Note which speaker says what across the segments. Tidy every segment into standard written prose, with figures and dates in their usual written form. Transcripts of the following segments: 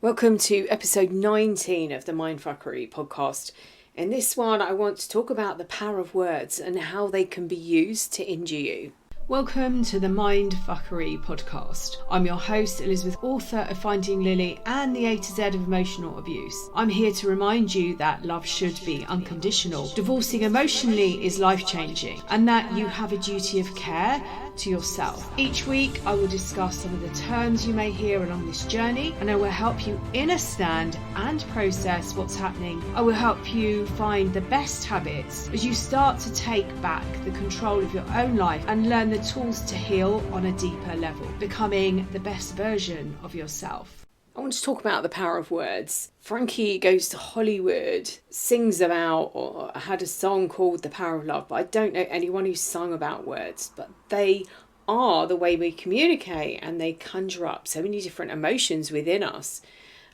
Speaker 1: Welcome to episode 19 of the MINDFUCKERY podcast. In this one, I want to talk about the power of words and how they can be used to injure you. Welcome to the MINDFUCKERY podcast. I'm your host, Elizabeth, author of Finding Lily and the A to Z of emotional abuse. I'm here to remind you that love should be unconditional. Divorcing emotionally is life-changing and that you have a duty of care to yourself. Each week, I will discuss some of the terms you may hear along this journey, and I will help you understand and process what's happening. I will help you find the best habits as you start to take back the control of your own life and learn the tools to heal on a deeper level, becoming the best version of yourself. I want to talk about the power of words. Frankie Goes to Hollywood sings about or had a song called The Power of Love, but I don't know anyone who's sung about words, but they are the way we communicate and they conjure up so many different emotions within us.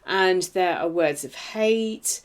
Speaker 1: And there are words of hate,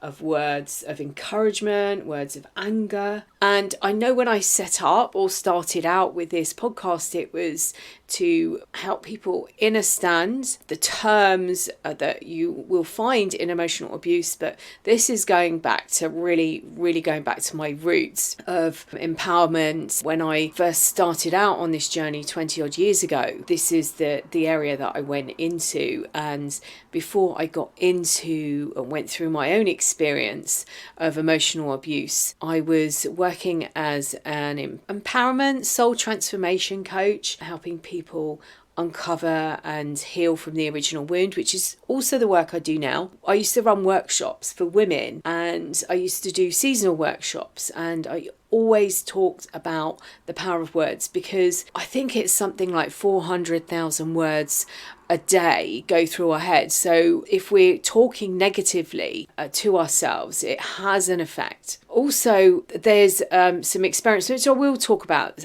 Speaker 1: of words of encouragement, words of anger. And I know when I set up or started out with this podcast, it was to help people understand the terms that you will find in emotional abuse. But this is going back to really going back to my roots of empowerment. When I first started out on this journey 20 odd years ago, this is the area that I went into. And before I got into and went through my own experience of emotional abuse, I was working as an empowerment soul transformation coach, helping people uncover and heal from the original wound, which is also the work I do now. I used to run workshops for women and I used to do seasonal workshops, and I always talked about the power of words because I think it's something like 400,000 words a day go through our heads. So if we're talking negatively to ourselves, it has an effect. Also, there's some experiments which I will talk about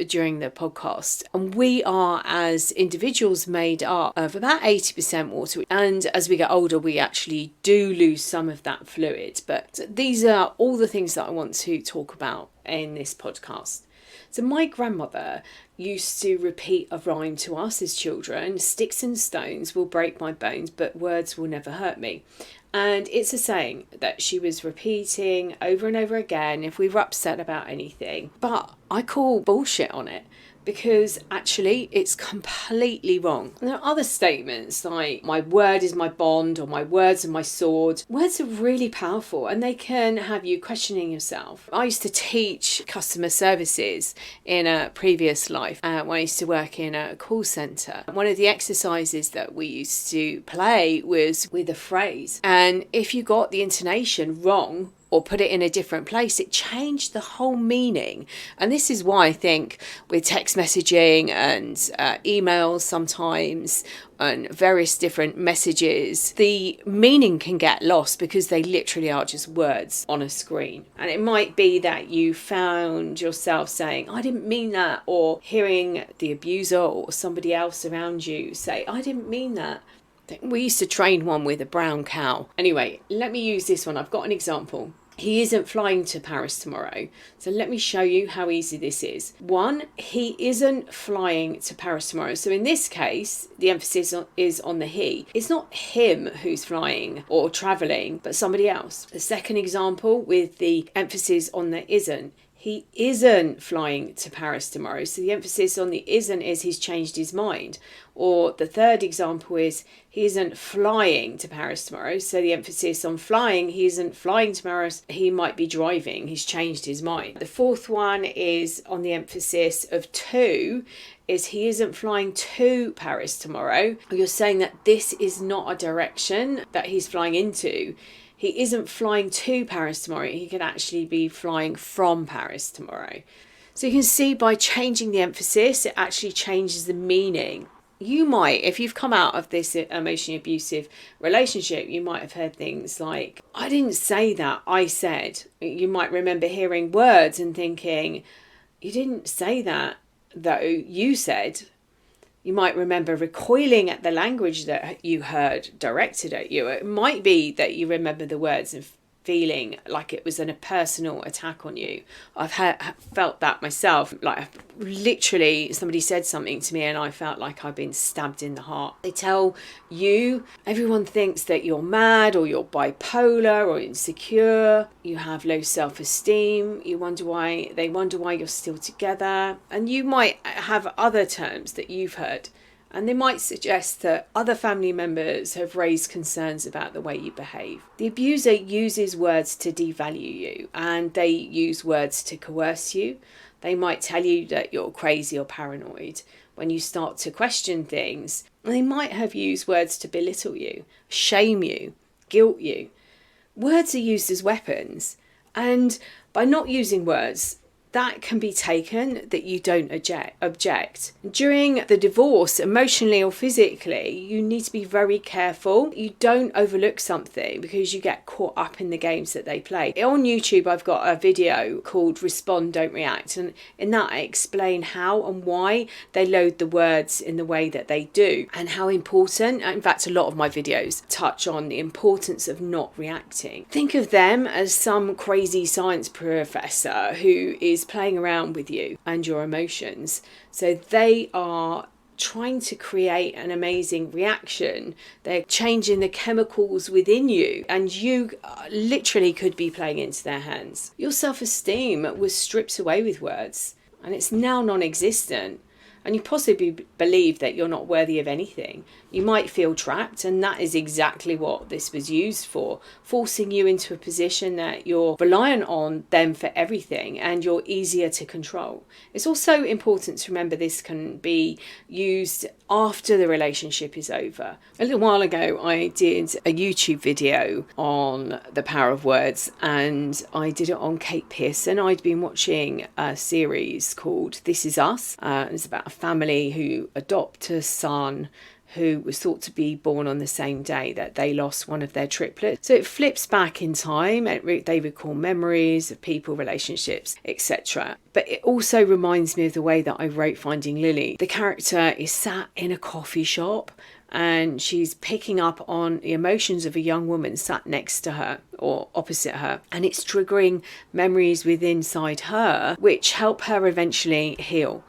Speaker 1: during the podcast. And we are, as individuals, made up of about 80% water. And as we get older, we actually do lose some of that fluid. But these are all the things that I want to talk about in this podcast. So my grandmother used to repeat a rhyme to us as children: sticks and stones will break my bones, but words will never hurt me. And it's a saying that she was repeating over and over again if we were upset about anything. But I call bullshit on it, because actually it's completely wrong. And there are other statements like my word is my bond or my words are my sword. Words are really powerful and they can have you questioning yourself. I used to teach customer services in a previous life when I used to work in a call centre. One of the exercises that we used to play was with a phrase, and if you got the intonation wrong or put it in a different place, it changed the whole meaning. And this is why I think with text messaging and emails sometimes and various different messages, the meaning can get lost because they literally are just words on a screen. And it might be that you found yourself saying, I didn't mean that, or hearing the abuser or somebody else around you say, I didn't mean that. We used to train one with a brown cow. Anyway, let me use this one. I've got an example. He isn't flying to Paris tomorrow. So let me show you how easy this is. One, he isn't flying to Paris tomorrow. So in this case, the emphasis is on the he. It's not him who's flying or traveling, but somebody else. The second example with the emphasis on the isn't. He isn't flying to Paris tomorrow. So the emphasis on the isn't is he's changed his mind. Or the third example is he isn't flying to Paris tomorrow. So the emphasis on flying, he isn't flying to Paris. He might be driving. He's changed his mind. The fourth one is on the emphasis of to, is he isn't flying to Paris tomorrow. You're saying that this is not a direction that he's flying into. He isn't flying to Paris tomorrow. He could actually be flying from Paris tomorrow. So you can see by changing the emphasis, it actually changes the meaning. You might, if you've come out of this emotionally abusive relationship, you might have heard things like, I didn't say that, I said. You might remember hearing words and thinking, you didn't say that, though you said. You might remember recoiling at the language that you heard directed at you. It might be that you remember the words and feeling like it was a personal attack on you. I've felt that myself. Like, literally, somebody said something to me and I felt like I've been stabbed in the heart. They tell you, everyone thinks that you're mad or you're bipolar or insecure, you have low self-esteem, they wonder why you're still together. And you might have other terms that you've heard. And they might suggest that other family members have raised concerns about the way you behave. The abuser uses words to devalue you, and they use words to coerce you. They might tell you that you're crazy or paranoid when you start to question things. They might have used words to belittle you, shame you, guilt you. Words are used as weapons, and by not using words, that can be taken that you don't object. During the divorce, emotionally or physically, you need to be very careful. You don't overlook something because you get caught up in the games that they play. On YouTube, I've got a video called Respond, Don't React. And in that, I explain how and why they load the words in the way that they do and how important. In fact, a lot of my videos touch on the importance of not reacting. Think of them as some crazy science professor who is playing around with you and your emotions. So they are trying to create an amazing reaction. They're changing the chemicals within you, and you literally could be playing into their hands. Your self-esteem was stripped away with words, and it's now non-existent. And you possibly believe that you're not worthy of anything. You might feel trapped, and that is exactly what this was used for, forcing you into a position that you're reliant on them for everything and you're easier to control. It's also important to remember this can be used after the relationship is over. A little while ago, I did a YouTube video on the power of words, and I did it on Kate Pearson. I'd been watching a series called This Is Us. It's about a family who adopt a son who was thought to be born on the same day that they lost one of their triplets. So it flips back in time. They recall memories of people, relationships, etc. But it also reminds me of the way that I wrote Finding Lily. The character is sat in a coffee shop and she's picking up on the emotions of a young woman sat next to her or opposite her. And it's triggering memories within inside her, which help her eventually heal.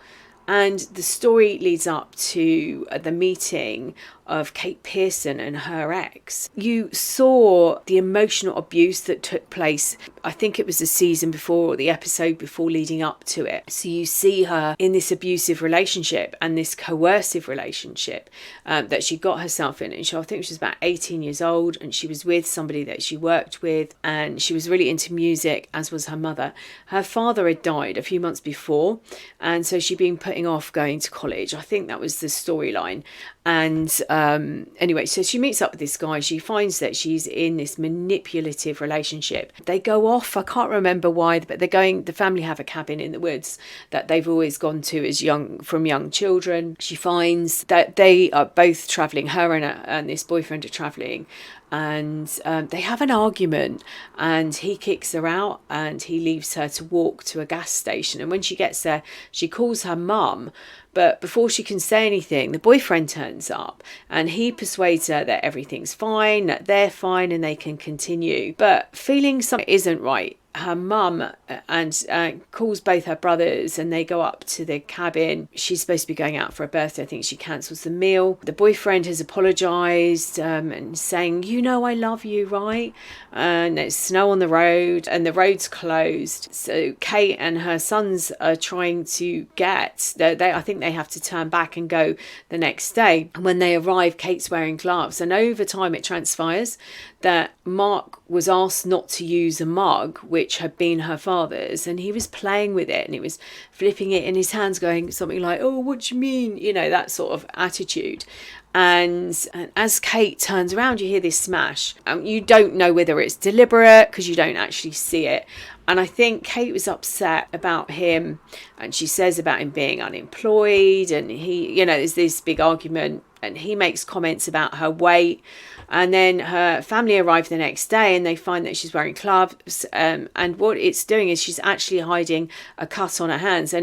Speaker 1: And the story leads up to the meeting of Kate Pearson and her ex. You saw the emotional abuse that took place. I think it was the season before or the episode before leading up to it. So you see her in this abusive relationship and this coercive relationship that she got herself in. And I think she was about 18 years old, and she was with somebody that she worked with, and she was really into music, as was her mother. Her father had died a few months before, and so she'd been putting off going to college. I think that was the storyline. And anyway, so she meets up with this guy. She finds that she's in this manipulative relationship. They go off. I can't remember why, but the family have a cabin in the woods that they've always gone to as young children. She finds that they are both traveling, her and this boyfriend are traveling. And they have an argument, and he kicks her out and he leaves her to walk to a gas station. And when she gets there, she calls her mum. But before she can say anything, the boyfriend turns up and he persuades her that everything's fine, that they're fine and they can continue. But feeling something isn't right, her mum calls both her brothers, and they go up to the cabin. She's supposed to be going out for a birthday. I think she cancels the meal. The boyfriend has apologised and saying, "You know I love you, right?" And there's snow on the road and the road's closed. So Kate and her sons are trying to I think they have to turn back and go the next day. And when they arrive, Kate's wearing gloves. And over time it transpires that Mark was asked not to use a mug, which had been her father's, and he was playing with it and he was flipping it in his hands, going something like, "Oh, what do you mean?" You know, that sort of attitude. And as Kate turns around, you hear this smash. You don't know whether it's deliberate because you don't actually see it. And I think Kate was upset about him, and she says about him being unemployed, and there's this big argument, and he makes comments about her weight. And then her family arrive the next day and they find that she's wearing gloves. And what it's doing is she's actually hiding a cut on her hands.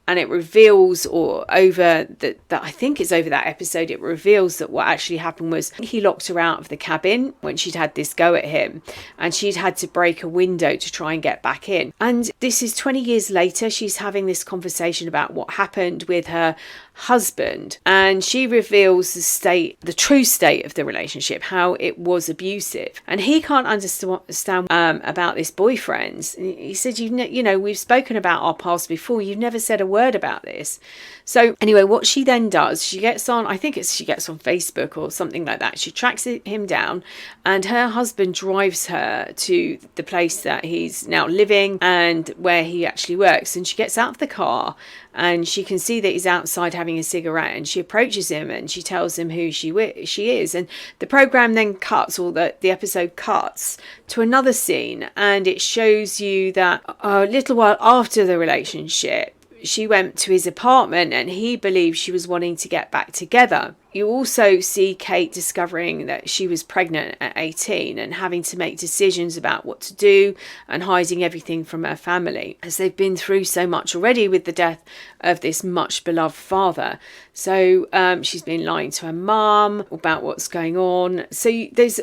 Speaker 1: And it reveals, or over that I think it's over that episode, it reveals that what actually happened was he locked her out of the cabin when she'd had this go at him, and she'd had to break a window to try and get back in. And this is 20 years later. She's having this conversation about what happened with her husband, and she reveals the true state of the relationship, how it was abusive. And he can't understand about this boyfriend. He said, you know, we've spoken about our past before, you've never said a word about this. So anyway, what she then does, she gets on Facebook or something like that. She tracks him down, and her husband drives her to the place that he's now living and where he actually works. And she gets out of the car, and she can see that he's outside having a cigarette, and she approaches him and she tells him who she is. And the program then cuts, or the episode cuts to another scene, and it shows you that a little while after the relationship, she went to his apartment and he believed she was wanting to get back together. You also see Kate discovering that she was pregnant at 18 and having to make decisions about what to do and hiding everything from her family, as they've been through so much already with the death of this much beloved father. So she's been lying to her mum about what's going on. So there's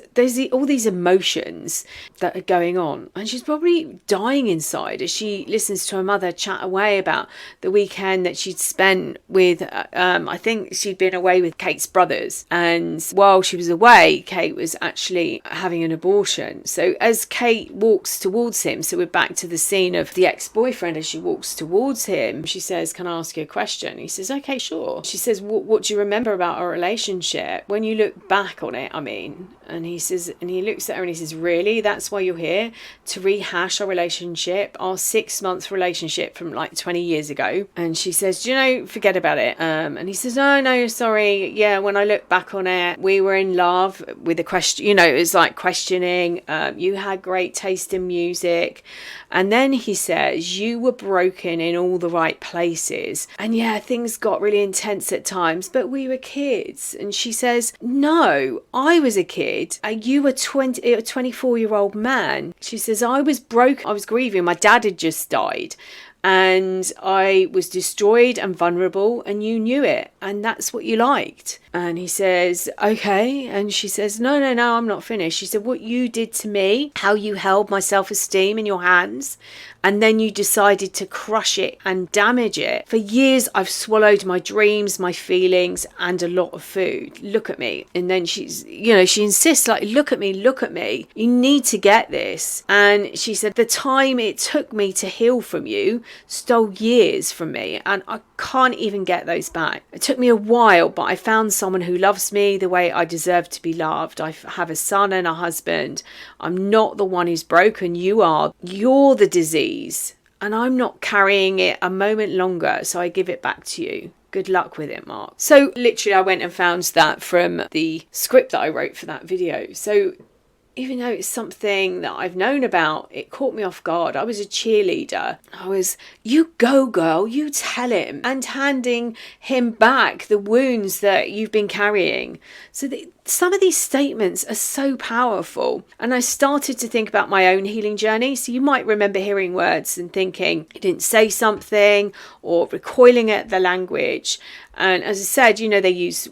Speaker 1: all these emotions that are going on, and she's probably dying inside as she listens to her mother chat away about the weekend that she'd spent with, I think she'd been away with Kate's brothers, and while she was away, Kate was actually having an abortion. So as Kate walks towards him, so we're back to the scene of the ex-boyfriend, as she walks towards him, she says, "Can I ask you a question?" He says, "Okay, sure." She says, what do you remember about our relationship when you look back on it, I mean? And he says, and he looks at her and he says, "Really? That's why you're here? To rehash our relationship, our 6-month relationship from like 20 years ago?" And she says, "Do you know, forget about it." And he says, no, sorry. Yeah, when I look back on it, we were in love with a question, you know, it was like questioning. You had great taste in music. And then he says, "You were broken in all the right places. And yeah, things got really intense at times, but we were kids." And she says, "No, I was a kid. You were a 24-year-old man." She says, "I was broken. I was grieving. My dad had just died. And I was destroyed and vulnerable, and you knew it, and that's what you liked." And he says, "Okay." And she says, no, I'm not finished. She said, "What you did to me, how you held my self-esteem in your hands, and then you decided to crush it and damage it. For years, I've swallowed my dreams, my feelings, and a lot of food. Look at me." And then she insists, like, look at me. You need to get this." And she said, "The time it took me to heal from you stole years from me, and I can't even get those back. It took me a while, but I found someone who loves me the way I deserve to be loved. I have a son and a husband. I'm not the one who's broken. You are. You're the disease, and I'm not carrying it a moment longer, so I give it back to you. Good luck with it, Mark." So literally I went and found that from the script that I wrote for that video. So even though it's something that I've known about, it caught me off guard. I was a cheerleader. I was, "You go, girl, you tell him," and handing him back the wounds that you've been carrying. So some of these statements are so powerful. And I started to think about my own healing journey. So you might remember hearing words and thinking you didn't say something, or recoiling at the language. And as I said, you know, they use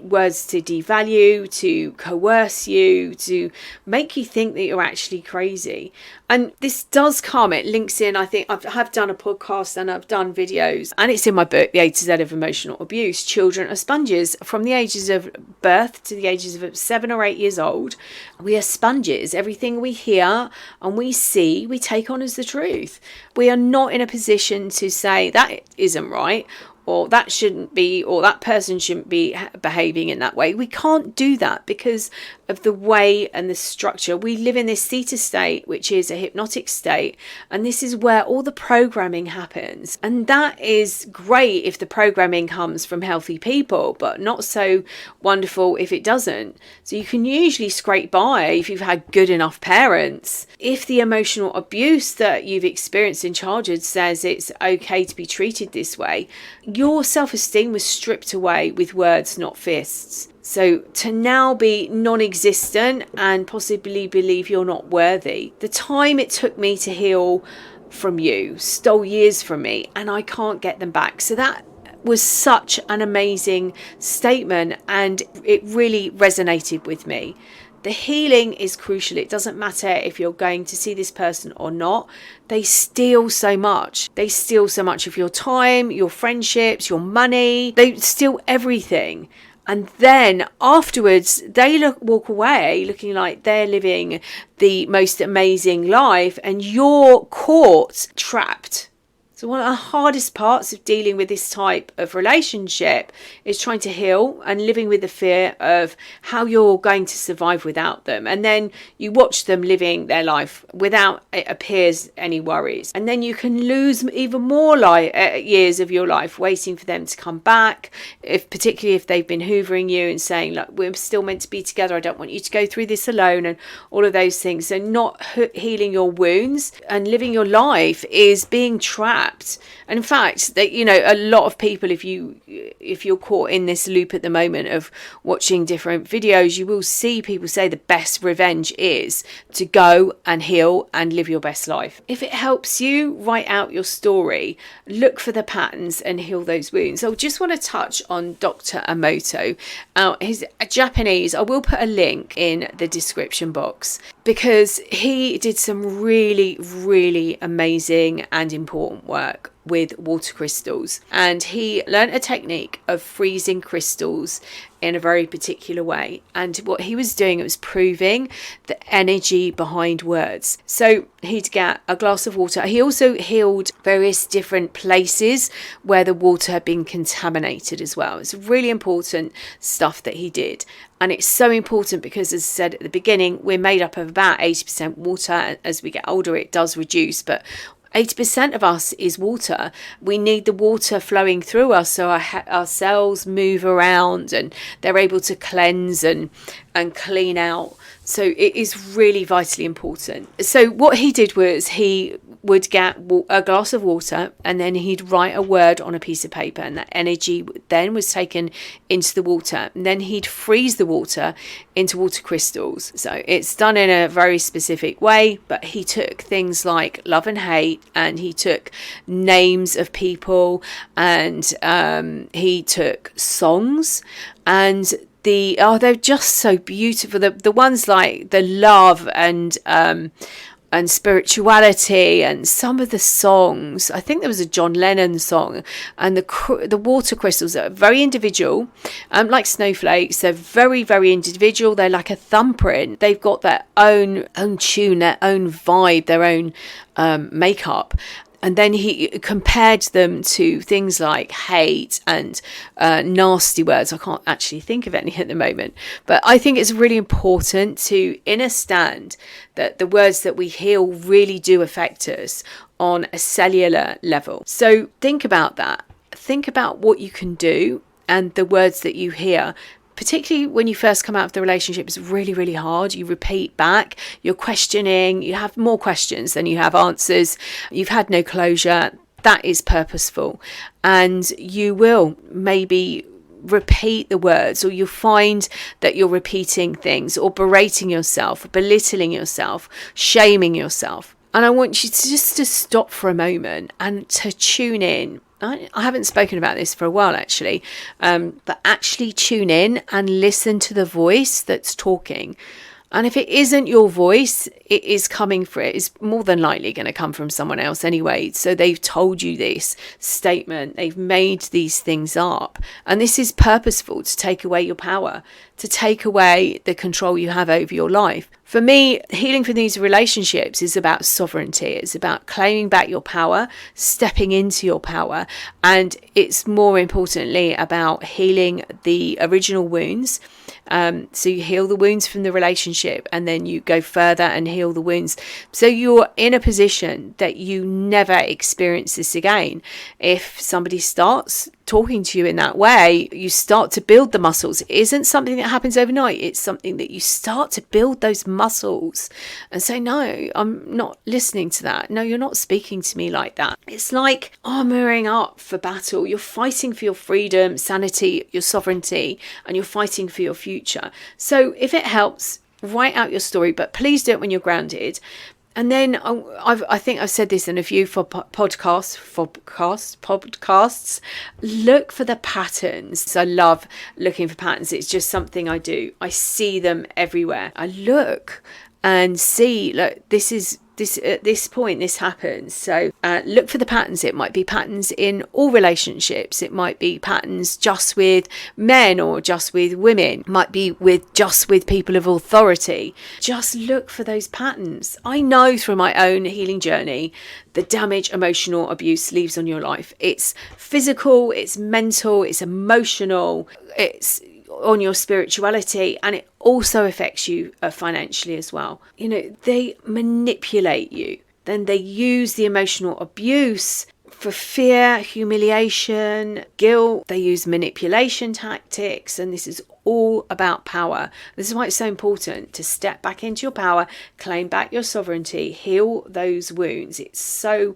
Speaker 1: words to devalue, to coerce you, to make you think that you're actually crazy. And this does come, it links in, I think I have done a podcast and I've done videos, and it's in my book, The A to Z of Emotional Abuse. Children are sponges from the ages of birth to the ages of 7 or 8 years old. We are sponges. Everything we hear and we see, we take on as the truth. We are not in a position to say that isn't right, or that shouldn't be, or that person shouldn't be behaving in that way. We can't do that because of the way and the structure. We live in this theta state, which is a hypnotic state, and this is where all the programming happens. And that is great if the programming comes from healthy people, but not so wonderful if it doesn't. So you can usually scrape by if you've had good enough parents. If the emotional abuse that you've experienced in childhood says it's okay to be treated this way, your self-esteem was stripped away with words, not fists. So to now be non-existent and possibly believe you're not worthy. The time it took me to heal from you, stole years from me, and I can't get them back. So that was such an amazing statement, and it really resonated with me. The healing is crucial. It doesn't matter if you're going to see this person or not. They steal so much. They steal so much of your time, your friendships, your money. They steal everything. And then afterwards, they walk away looking like they're living the most amazing life, and you're caught, trapped. So one of the hardest parts of dealing with this type of relationship is trying to heal and living with the fear of how you're going to survive without them. And then you watch them living their life without, it appears, any worries. And then you can lose even more years of your life waiting for them to come back, particularly if they've been hoovering you and saying, like, we're still meant to be together, I don't want you to go through this alone, and all of those things. So not healing your wounds and living your life is being trapped. And in fact, that, you know, a lot of people, if you're caught in this loop at the moment of watching different videos, you will see people say the best revenge is to go and heal and live your best life. If it helps you, write out your story, look for the patterns and heal those wounds. I just want to touch on Dr. Emoto. He's Japanese. I will put a link in the description box because he did some really, really amazing and important work with water crystals, and he learned a technique of freezing crystals in a very particular way. And what he was doing, it was proving the energy behind words. So he'd get a glass of water. He also healed various different places where the water had been contaminated as well. It's really important stuff that he did. And it's so important because, as I said at the beginning, we're made up of about 80% water. As we get older, it does reduce, but 80% of us is water. We need the water flowing through us so our cells move around and they're able to cleanse and clean out. So it is really vitally important. So what he did was he would get a glass of water and then he'd write a word on a piece of paper, and that energy then was taken into the water, and then he'd freeze the water into water crystals. So it's done in a very specific way, but he took things like love and hate, and he took names of people, and he took songs, and they're just so beautiful. The ones like the love and spirituality, and some of the songs, I think there was a John Lennon song, and the water crystals are very individual, like snowflakes. They're very, very individual. They're like a thumbprint. They've got their own tune, their own vibe, their own makeup. And then he compared them to things like hate and nasty words. I can't actually think of any at the moment. But I think it's really important to understand that the words that we heal really do affect us on a cellular level. So think about that. Think about what you can do and the words that you hear. Particularly when you first come out of the relationship, it's really, really hard. You repeat back, you're questioning, you have more questions than you have answers. You've had no closure. That is purposeful. And you will maybe repeat the words, or you'll find that you're repeating things or berating yourself, belittling yourself, shaming yourself. And I want you to stop for a moment and to tune in. I haven't spoken about this for a while, actually, but actually tune in and listen to the voice that's talking. And if it isn't your voice, it is coming for it. It's more than likely going to come from someone else anyway. So they've told you this statement. They've made these things up. And this is purposeful, to take away your power, to take away the control you have over your life. For me, healing from these relationships is about sovereignty. It's about claiming back your power, stepping into your power. And it's more importantly about healing the original wounds. So you heal the wounds from the relationship, and then you go further and heal the wounds. So you're in a position that you never experience this again. If somebody starts talking to you in that way, you start to build the muscles. It isn't something that happens overnight. It's something that you start to build those muscles and say, no, I'm not listening to that. No, you're not speaking to me like that. It's like armoring up for battle. You're fighting for your freedom, sanity, your sovereignty, and you're fighting for your future. So if it helps, write out your story, but please do it when you're grounded. And then I think I've said this in a few podcasts. Look for the patterns. So I love looking for patterns. It's just something I do. I see them everywhere. I look and see, look, at this point this happens. So look for the patterns. It might be patterns in all relationships. It might be patterns just with men or just with women. It might be just with people of authority. Just look for those patterns. I know through my own healing journey the damage emotional abuse leaves on your life. It's physical, it's mental, it's emotional, it's on your spirituality, and it also affects you financially as well. You know, they manipulate you. Then they use the emotional abuse for fear, humiliation, guilt. They use manipulation tactics, and this is all about power. This is why it's so important to step back into your power, claim back your sovereignty, heal those wounds. It's so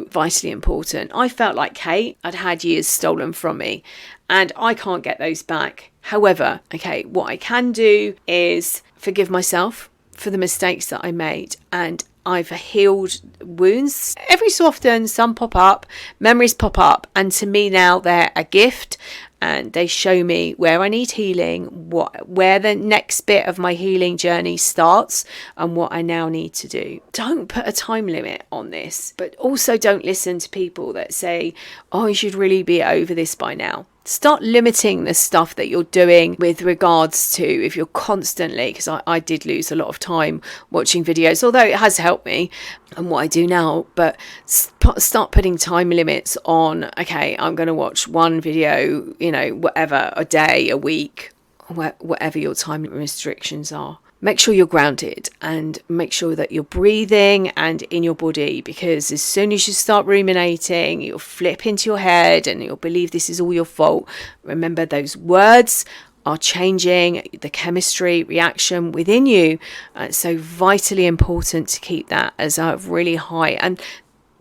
Speaker 1: vitally important. I felt like Kate, I'd had years stolen from me, and I can't get those back. However, okay, what I can do is forgive myself for the mistakes that I made, and I've healed wounds. Every so often, some pop up, memories pop up, and to me now they're a gift, and they show me where I need healing, where the next bit of my healing journey starts, and what I now need to do. Don't put a time limit on this, but also don't listen to people that say, oh, you should really be over this by now. Start limiting the stuff that you're doing with regards to, if you're constantly, because I did lose a lot of time watching videos, although it has helped me and what I do now, but start putting time limits on, okay, I'm going to watch one video, you know, whatever, a day, a week, whatever your time restrictions are. Make sure you're grounded and make sure that you're breathing and in your body, because as soon as you start ruminating, you'll flip into your head and you'll believe this is all your fault. Remember, those words are changing the chemistry reaction within you. It's so vitally important to keep that as a really high. And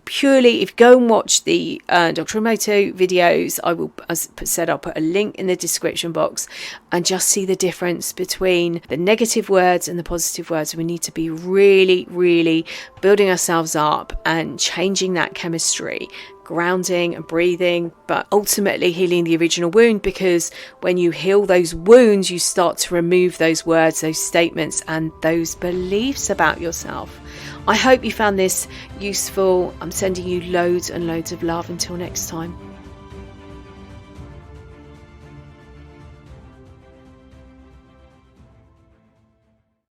Speaker 1: purely, if you go and watch the Dr. Emoto videos, I will, as said, I'll put a link in the description box, and just see the difference between the negative words and the positive words. We need to be really building ourselves up and changing that chemistry, grounding and breathing, but ultimately healing the original wound, because when you heal those wounds, you start to remove those words, those statements, and those beliefs about yourself. I hope you found this useful. I'm sending you loads and loads of love. Until next time.